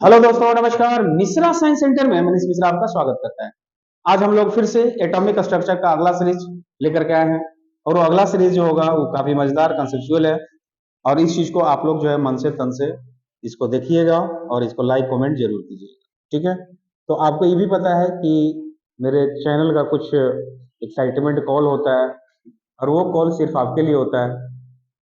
Hello दोस्तों, नमस्कार। Mishra science centre में मनीष मिश्रा आपका स्वागत करता है। आज हम लोग फिर से एटॉमिक स्ट्रक्चर का अगला सीरीज लेकर के आए हैं और वो अगला सीरीज जो होगा वो काफी मजेदार कंसेप्चुअल है। और इस चीज को आप लोग जो है मन से तन से इसको देखिएगा और इसको लाइक कमेंट जरूर कीजिएगा, ठीक है। तो आपको ये भी पता है कि मेरे चैनल का कुछ एक्साइटमेंट कॉल होता है और वो कॉल सिर्फ आपके लिए होता है।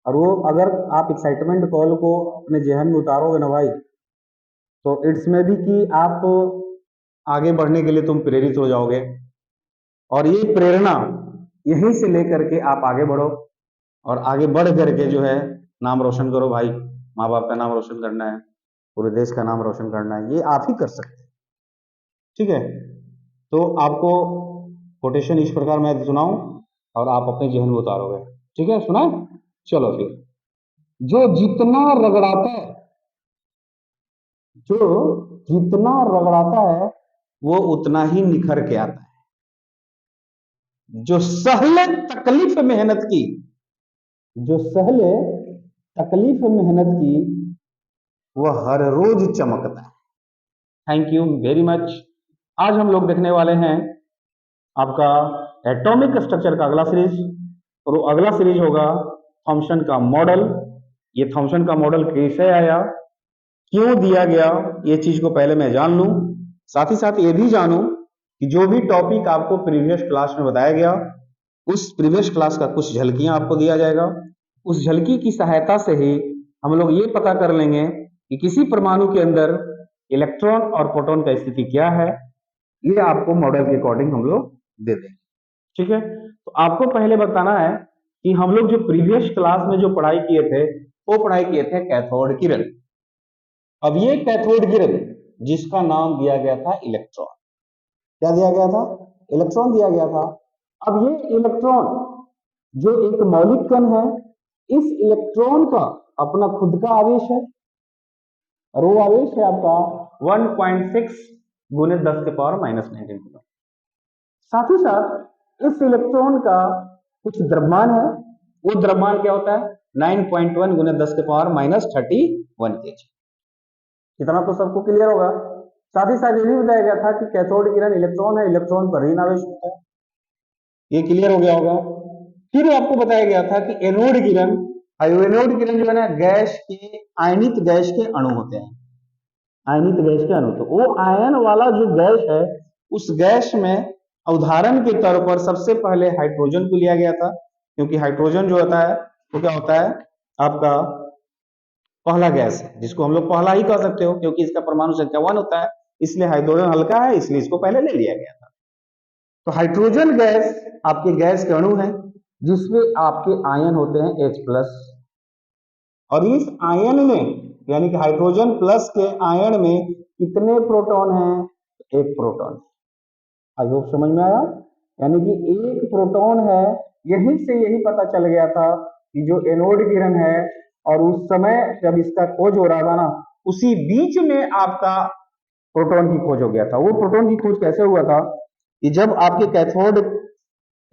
और वो अगर आप एक्साइटमेंट कॉल को अपने जहन में उतारोगे ना भाई, तो इट्स में भी कि आप आगे बढ़ने के लिए तुम प्रेरित हो जाओगे। और ये प्रेरणा यहीं से लेकर के आप आगे बढ़ो और आगे बढ़ करके जो है नाम रोशन करो भाई। माँ बाप का नाम रोशन करना है, पूरे देश का नाम रोशन करना है, ये आप ही कर सकते हैं, ठीक है। तो आपको कोटेशन इस प्रकार मैं सुनाऊं और आप अपने जहन में उतारोगे, ठीक है। सुना, चलो फिर। जो जितना रगड़ाता है, जो जितना रगड़ाता है वो उतना ही निखर के आता है। जो सहले तकलीफ मेहनत की, जो सहले तकलीफ मेहनत की, वह हर रोज चमकता है। Thank you very much. आज हम लोग देखने वाले हैं आपका एटॉमिक स्ट्रक्चर का अगला सीरीज। और वो अगला सीरीज होगा थॉम्सन का मॉडल। ये थॉम्सन का मॉडल कैसे आया, क्यों दिया गया, ये चीज को पहले मैं जान लूं। साथ ही साथ ये भी जानूं कि जो भी टॉपिक आपको प्रीवियस क्लास में बताया गया, उस प्रीवियस क्लास का कुछ झलकियां आपको दिया जाएगा। उस झलकी की सहायता से ही हम लोग ये पता कर लेंगे कि किसी परमाणु के अंदर इलेक्ट्रॉन और प्रोटॉन का स्थिति क्या है। ये आपको मॉडल के अकॉर्डिंग हम लोग दे देंगे, ठीक है। तो आपको पहले बताना है कि हम लोग जो प्रीवियस क्लास में जो पढ़ाई किए थे, वो पढ़ाई किए थे कैथोड किरण। अब ये कैथोड किरण जिसका नाम दिया गया था इलेक्ट्रॉन, क्या दिया गया था? इलेक्ट्रॉन दिया गया था। अब ये इलेक्ट्रॉन जो एक मौलिक कण है, इस इलेक्ट्रॉन का अपना खुद का आवेश है और वो आवेश है आपका 1.6 गुने 10 के पावर माइनस 19 किलो। साथ ही साथ इस इलेक्ट्रॉन का कुछ द्रव्यमान है। वो द्रव्यमान क्या होता है? 9.1 गुने 10 के पावर माइनस 31 केजी। इतना तो सबको क्लियर होगा। साथ ही साथ ये भी बताया गया था कि कैथोड किरण इलेक्ट्रॉन है, इलेक्ट्रॉन पर ऋण आवेश होता है। ये क्लियर हो गया होगा। फिर आपको बताया गया था कि एनोड किरण, एनोड किरण जो है ना, गैस के आयनित गैस के अणु होते हैं। आयनित गैस के अणु, तो वो आयन वाला जो गैस है, उस गैस में उदाहरण के तौर पर सबसे पहले हाइड्रोजन को लिया गया था। क्योंकि हाइड्रोजन जो होता है वो क्या होता है? आपका पहला गैस है, जिसको हम लोग पहला ही कह सकते हो क्योंकि इसका परमाणु संख्या 1 होता है। इसलिए हाइड्रोजन हल्का है, इसलिए इसको पहले ले लिया गया था। तो हाइड्रोजन गैस आपके गैस के अणु है जिसमें आपके आयन होते हैं H+। और इस आयन में यानी कि हाइड्रोजन प्लस के आयन में कितने प्रोटॉन हैं? एक प्रोटॉन। आई होप समझ में आया। यानी कि एक प्रोटॉन है। यहीं से यही पता चल गया था कि जो एनोड किरण है, और उस समय जब इसका खोज हो रहा था ना, उसी बीच में आपका प्रोटॉन की खोज हो गया था। वो प्रोटॉन की खोज कैसे हुआ था कि जब आपके कैथोड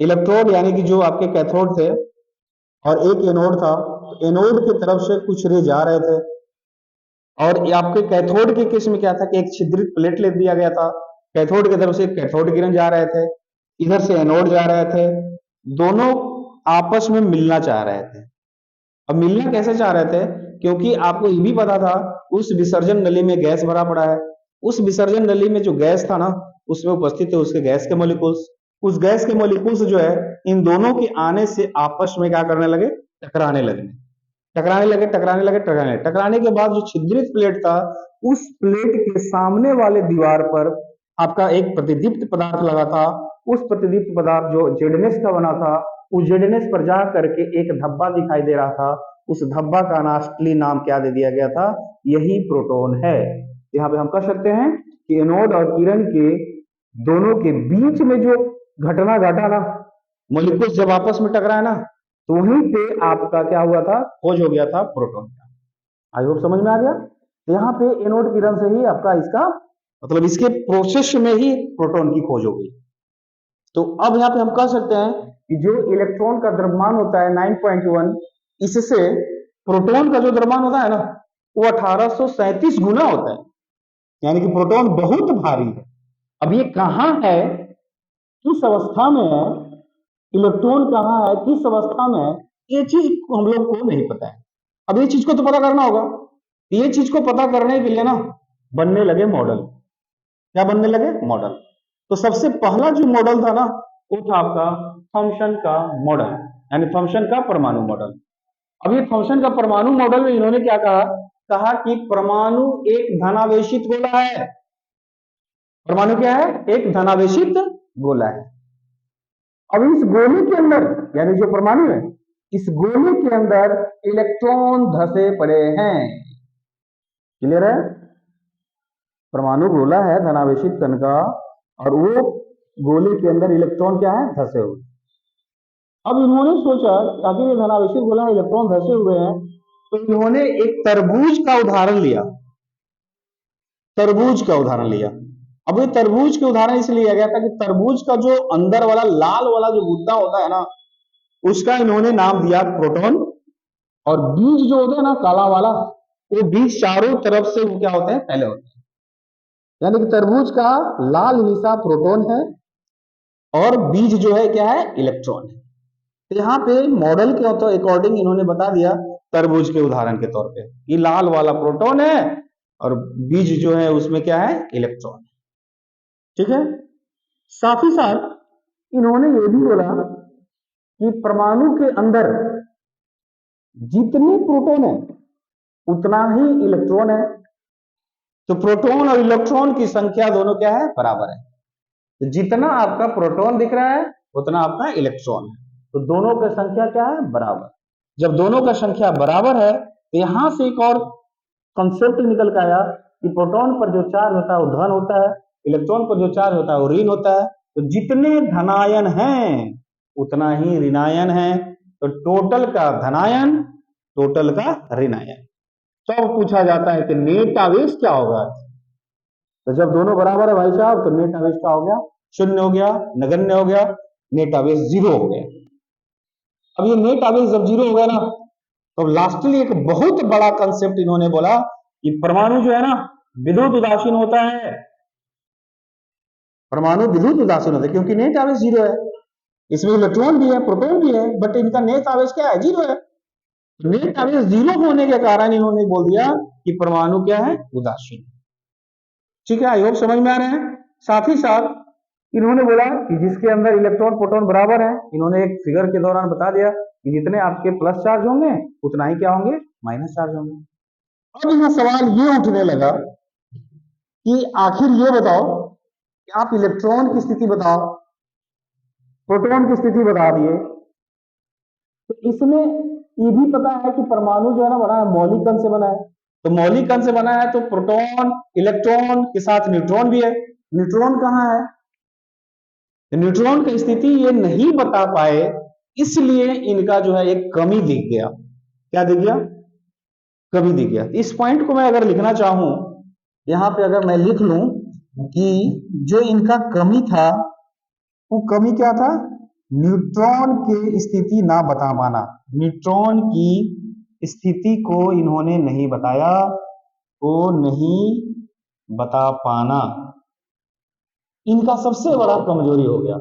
इलेक्ट्रोड यानी कि जो आपके कैथोड थे और एक एनोड था, तो एनोड की तरफ से कुछ रे जा रहे थे और आपके कैथोड के केस में क्या था कि एक छिद्रित प्लेट ले दिया गया था। कैथोड की तरफ से कैथोड किरण जा रहे थे, इधर से एनोड जा रहे थे। दोनों आपस में मिलना चाह रहे थे। अब मिलना कैसे चाह रहे थे? क्योंकि आपको ये भी पता था उस विसर्जन नली में गैस भरा पड़ा है। उस विसर्जन नली में जो गैस था ना, उसमें उपस्थित थे उसके गैस के मॉलिक्यूल्स। उस गैस के मॉलिक्यूल्स जो है, इन दोनों के आने से आपस में क्या करने लगे? टकराने लगे, टकराने लगे, टकराने लगे, टकराने लगे। टकराने के बाद जो छिद्रित प्लेट था, उस प्लेट के सामने वाले दीवार पर आपका एक प्रतिदीप्त पदार्थ लगा था। उस प्रतिदीप्त पदार्थ जो जेडनेस का बना था, उस जेडनेस पर जा करके एक धब्बा दिखाई दे रहा था। उस धब्बा का असली नाम क्या दे दिया गया था? यही प्रोटॉन है। यहाँ पे हम कह सकते हैं कि एनोड और किरण के दोनों के बीच में जो घटना घटा ना, मॉलिक्यूल्स जब आपस में टकराए ना, तो वहीं पे आपका क्या हुआ था? खोज हो गया था प्रोटॉन का। आई होप समझ में आ गया। तो यहाँ पे एनोड किरण से ही आपका इसका मतलब इसके प्रोसेस में ही प्रोटॉन की खोज हो गई। तो अब यहाँ पे हम कह सकते हैं कि जो इलेक्ट्रॉन का द्रव्यमान होता है 9.1, इससे प्रोटॉन का जो द्रव्यमान होता है ना, वो 1837 गुना होता है। यानी कि प्रोटॉन बहुत भारी है। अब ये कहां है, किस अवस्था में है, इलेक्ट्रॉन कहां है, किस अवस्था में है, ये चीज हम लोग को नहीं पता है। अब ये चीज को तो पता करना होगा। ये चीज को पता करने के लिए ना बनने लगे मॉडल। क्या बनने लगे? मॉडल। तो सबसे पहला जो मॉडल था ना वो था आपका थॉम्सन का मॉडल, यानी थॉम्सन का परमाणु मॉडल। अब ये थॉम्सन का परमाणु मॉडल में इन्होंने क्या कहा, कहा कि परमाणु एक धनावेशित गोला है। परमाणु क्या है? एक धनावेशित गोला है। अब इस गोले के अंदर, यानी जो परमाणु है, इस गोले के अंदर इलेक्ट्रॉन धसे पड़े हैं। क्लियर है? परमाणु गोला है धनावेशित कण का, और वो गोले के अंदर इलेक्ट्रॉन क्या है? धसे हुए। अब इन्होंने सोचा कि आखिर ये धनावेशित गोला है, इलेक्ट्रॉन धसे हुए हैं, तो इन्होंने एक तरबूज का उदाहरण लिया। तरबूज का उदाहरण लिया। अब ये तरबूज के उदाहरण इसलिए लिया गया था कि तरबूज का जो अंदर वाला लाल वाला जो गुद्दा होता है ना, उसका इन्होंने नाम दिया प्रोटॉन, और बीज जो होते हैं ना काला वाला, वो बीज चारों तरफ से वो क्या होते हैं? फैले होते हैं। यानी कि तरबूज का लाल हिस्सा प्रोटॉन है और बीज जो है क्या है? इलेक्ट्रॉन है। तो यहाँ पे मॉडल के अकॉर्डिंग इन्होंने बता दिया तरबूज के उदाहरण के तौर पे कि लाल वाला प्रोटॉन है और बीज जो है उसमें क्या है? इलेक्ट्रॉन है। ठीक है। साथ ही साथ इन्होंने ये भी बोला कि परमाणु के अंदर जितने प्रोटॉन है उतना ही इलेक्ट्रॉन है। तो प्रोटॉन और इलेक्ट्रॉन की संख्या दोनों क्या है? बराबर है। तो जितना आपका प्रोटॉन दिख रहा है उतना आपका इलेक्ट्रॉन है। तो दोनों की संख्या क्या है? बराबर। जब दोनों का संख्या बराबर है तो यहां से एक और कंसेप्ट निकल के आया कि प्रोटॉन पर जो चार्ज होता है वो धन होता है, इलेक्ट्रॉन पर जो चार्ज होता है वो ऋण होता है। तो जितने धनायन हैं उतना ही ऋणायन है। तो टोटल का धनायन, टोटल का ऋणायन। तो पूछा जाता है कि नेट आवेश क्या होगा? तो जब दोनों बराबर है भाई साहब, तो नेट आवेश क्या हो गया? शून्य हो गया, नगण्य हो गया, नेट आवेश जीरो हो गया। अब ये नेट आवेश जब जीरो हो गया ना, तो लास्टली एक बहुत बड़ा कंसेप्ट इन्होंने बोला कि परमाणु जो है ना विद्युत उदासीन होता है। परमाणु विद्युत उदासीन होता है क्योंकि नेट आवेश जीरो है। इसमें इलेक्ट्रॉन भी है, प्रोटॉन भी है, बट इनका नेट आवेश क्या है? जीरो है। नेट आवेश जीरो होने के कारण इन्होंने बोल दिया कि परमाणु क्या है? उदासीन। ठीक है, आई होप समझ में आ रहे हैं। साथ ही साथ इन्होंने बोला कि जिसके अंदर इलेक्ट्रॉन प्रोटॉन बराबर है, इन्होंने एक फिगर के दौरान बता दिया कि जितने आपके प्लस चार्ज होंगे उतना ही क्या होंगे? माइनस चार्ज होंगे। अब यहाँ सवाल ये उठने लगा कि आखिर ये बताओ कि आप इलेक्ट्रॉन की स्थिति बताओ, प्रोटॉन की स्थिति बता दिए, तो इसमें ये भी पता है कि परमाणु जो है ना बना है मौलिक कण से बना है। तो मौलिक कण से बना है तो प्रोटॉन इलेक्ट्रॉन के साथ न्यूट्रॉन भी है। न्यूट्रॉन कहाँ है? न्यूट्रॉन की स्थिति ये नहीं बता पाए, इसलिए इनका जो है एक कमी दिख गया। क्या दिख गया? कमी दिख गया। इस पॉइंट को मैं अगर लिखना चाहूं, यहां पे अगर मैं लिख लूं कि जो इनका कमी था वो कमी क्या था? न्यूट्रॉन की स्थिति ना बता पाना। न्यूट्रॉन की स्थिति को इन्होंने नहीं बताया, वो नहीं बता पाना इनका सबसे बड़ा कमजोरी हो गया।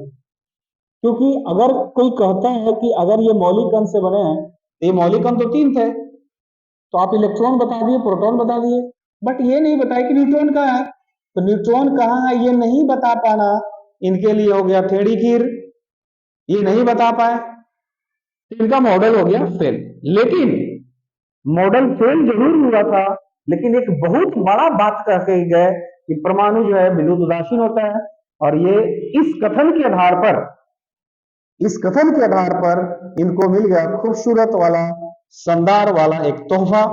क्योंकि अगर कोई कहता है कि अगर ये मौलिक कण से बने हैं, तो ये मौलिक कण तो तीन थे, तो आप इलेक्ट्रॉन बता दिए, प्रोटॉन बता दिए, बट ये नहीं बताया कि न्यूट्रॉन कहाँ है। तो न्यूट्रॉन कहाँ है ये नहीं बता पाना इनके लिए हो गया टेढ़ी खीर। ये नहीं बता पाए, इनका मॉडल हो गया फेल। लेकिन मॉडल फेल जरूर हुआ था, लेकिन एक बहुत बड़ा बात कह के गए कि परमाणु जो है विद्युत उदासीन होता है। और ये इस कथन के आधार पर, इस कथन के आधार पर इनको मिल गया खूबसूरत वाला, शानदार वाला एक तोहफा,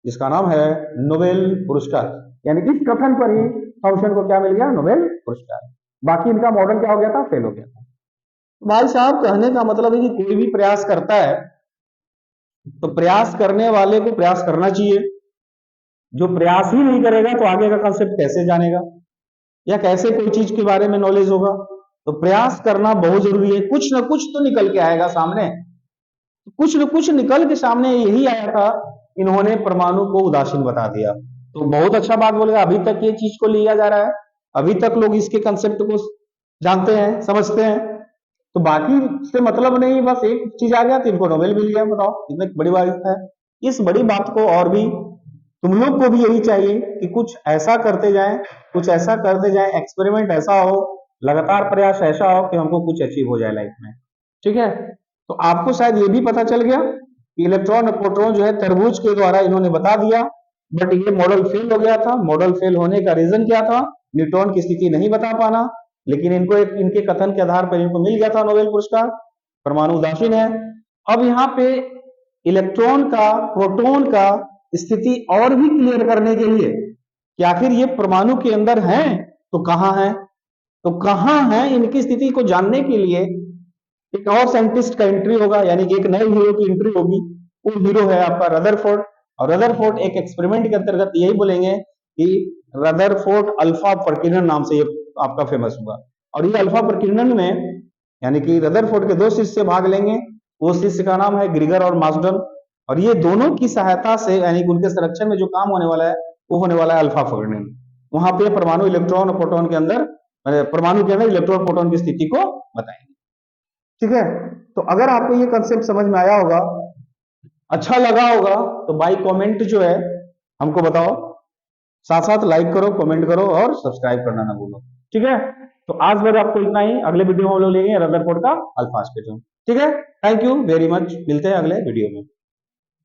जिसका नाम है नोबेल पुरस्कार। यानी इस कथन पर ही थॉम्सन को क्या मिल गया? नोबेल पुरस्कार। बाकी इनका मॉडल क्या हो गया था? फेल हो गया था। भाई साहब कहने का मतलब है कि कोई भी प्रयास करता है तो प्रयास करने वाले को प्रयास करना चाहिए। जो प्रयास ही नहीं करेगा तो आगे का कंसेप्ट कैसे जानेगा या कैसे कोई चीज के बारे में नॉलेज होगा? तो प्रयास करना बहुत जरूरी है। कुछ ना कुछ तो निकल के आएगा सामने। कुछ न कुछ निकल के सामने यही आया था, इन्होंने परमाणु को उदासीन बता दिया। तो बहुत अच्छा बात बोलेगा, अभी तक ये चीज को लिया जा रहा है, अभी तक लोग इसके कंसेप्ट को जानते हैं, समझते हैं। तो बाकी से मतलब नहीं, बस एक चीज आ गया तो इनको नोबेल मिल गया। बताओ कितनी बड़ी बात है। इस बड़ी बात को और भी तुम लोग को भी यही चाहिए कि कुछ ऐसा करते जाएं, कुछ ऐसा करते जाएं, एक्सपेरिमेंट ऐसा हो, लगातार प्रयास ऐसा हो कि हमको कुछ अचीव हो जाए लाइफ में। ठीक है, तो आपको शायद ये भी पता चल गया कि इलेक्ट्रॉन और प्रोटॉन जो है तरबूज के द्वारा इन्होंने बता दिया, बट ये मॉडल फेल हो गया था। मॉडल फेल होने का रीजन क्या था? न्यूट्रॉन की स्थिति नहीं बता पाना। लेकिन इनको एक इनके कथन के आधार पर इनको मिल गया था नोबेल पुरस्कार। परमाणु उदासीन है। अब यहाँ पे इलेक्ट्रॉन का, प्रोटॉन का स्थिति और भी क्लियर करने के लिए कि आखिर ये परमाणु के अंदर हैं तो कहां है, तो कहां है, इनकी स्थिति को जानने के लिए एक और साइंटिस्ट का एंट्री होगा, यानी कि एक नए हीरो की एंट्री होगी। वो हीरो है आपका रदरफोर्ड। और रदरफोर्ड एक एक्सपेरिमेंट के अंतर्गत यही बोलेंगे कि रदरफोर्ड अल्फा प्रकीर्णन नाम से ये आपका फेमस हुआ। और ये अल्फा प्रकीर्णन में यानी कि रदरफोर्ड के दो शिष्य भाग लेंगे। वो शिष्य का नाम है ग्रीगर और मास्डन। और ये दोनों की सहायता से यानी कि उनके संरक्षण में जो काम होने वाला है वो होने वाला है अल्फा प्रकीर्णन। वहां पे परमाणु इलेक्ट्रॉन और प्रोटॉन के अंदर, परमाणु के अंदर इलेक्ट्रॉन प्रोटॉन की स्थिति को बताएंगे। ठीक है, तो अगर आपको ये कंसेप्ट समझ में आया होगा, अच्छा लगा होगा, तो बाई कमेंट जो है हमको बताओ। साथ साथ लाइक करो, कमेंट करो और सब्सक्राइब करना ना भूलो। ठीक है, तो आज मेरे आपको इतना ही। अगले वीडियो में हम लोग लेंगे रदरफोर्ड का अल्फा स्पेक्ट्रम। ठीक है, थैंक यू वेरी मच, मिलते हैं अगले वीडियो में।